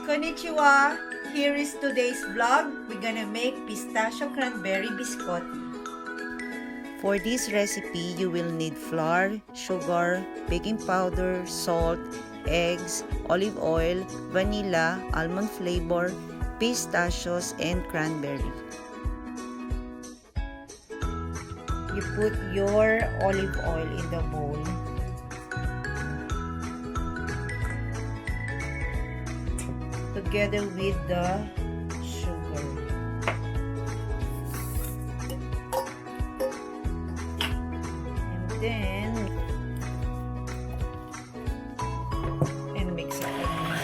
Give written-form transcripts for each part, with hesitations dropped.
Konnichiwa! Here is today's vlog. We're gonna make pistachio cranberry biscotti. For this recipe, you will need flour, sugar, baking powder, salt, eggs, olive oil, vanilla, almond flavor, pistachios, and cranberry. You put your olive oil in the bowl. Together with the sugar. And then mix it again.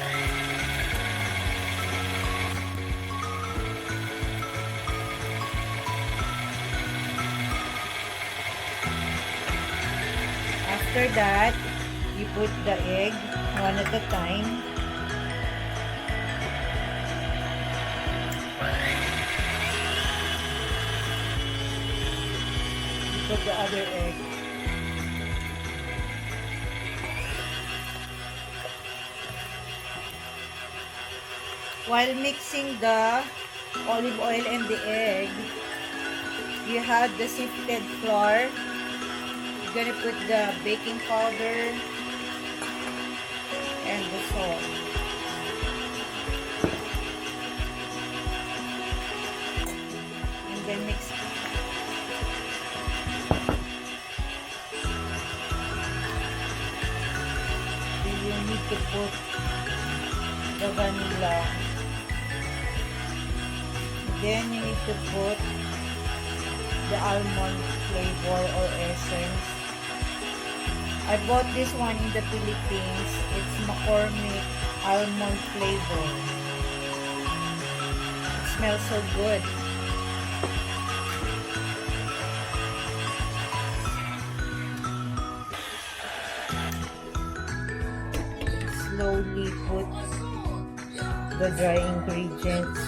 After that, you put the egg one at a time. Put the other egg. While mixing the olive oil and the egg, you have the sifted flour. You're gonna put the baking powder and the salt. And then mix it. You need to put the vanilla. Then you need to put the almond flavor or essence. I bought this one in the Philippines. It's McCormick almond flavor. It smells so good. Slowly put the dry ingredients.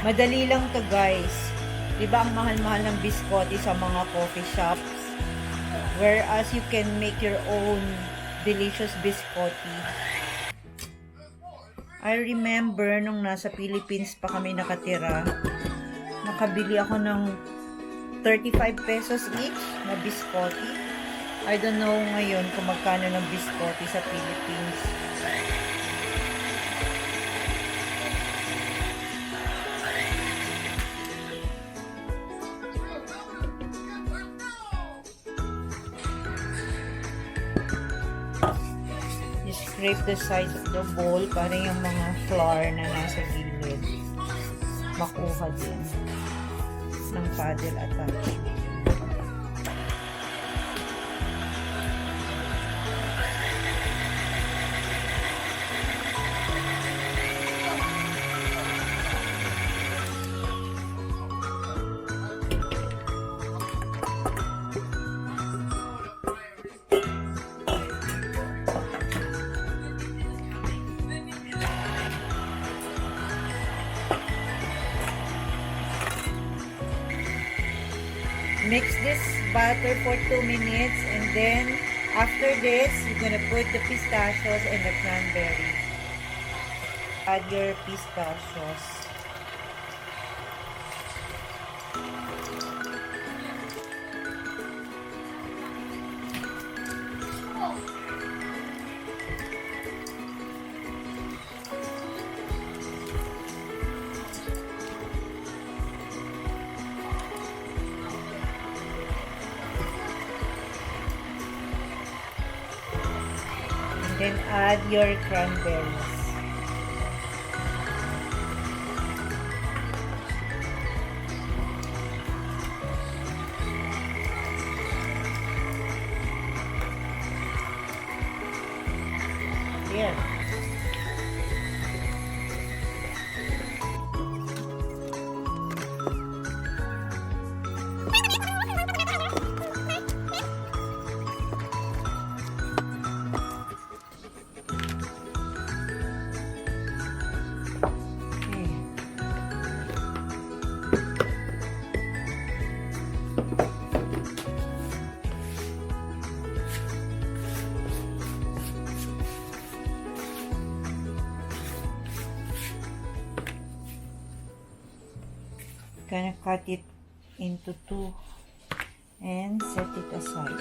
Madali lang to, guys. Diba ang mahal-mahal ng biscotti sa mga coffee shops? Whereas you can make your own delicious biscotti. I remember nung nasa Philippines pa kami nakatira, nakabili ako ng 35 pesos each na biscotti. I don't know ngayon kung magkano ng biscotti sa Philippines. You scrape the sides of the bowl para yung mga flour na nasa gilid makuha din ng paddle attachment. Mix this batter for 2 minutes, and then after this, you're gonna put the pistachios and the cranberry. Add your pistachios. Then add your cranberries. Here. gonna cut it into two and set it aside.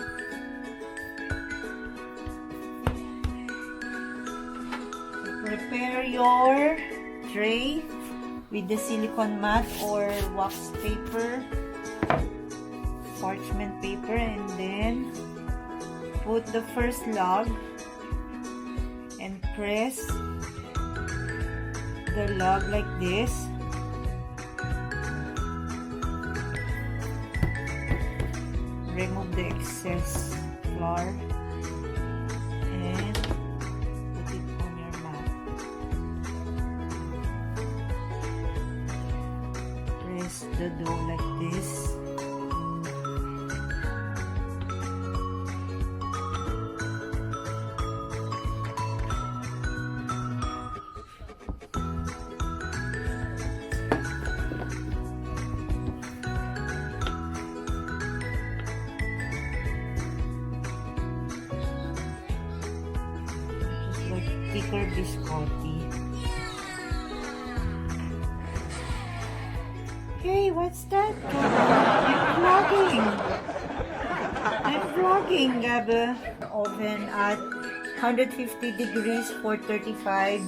Prepare your tray with the silicone mat or wax paper, parchment paper, and then put the first log and press the log like this. Remove the excess flour and put it on your mat. Press the dough like this. Thicker biscotti. Hey, what's that? I'm vlogging, Gabba. Oven at 150 degrees for 35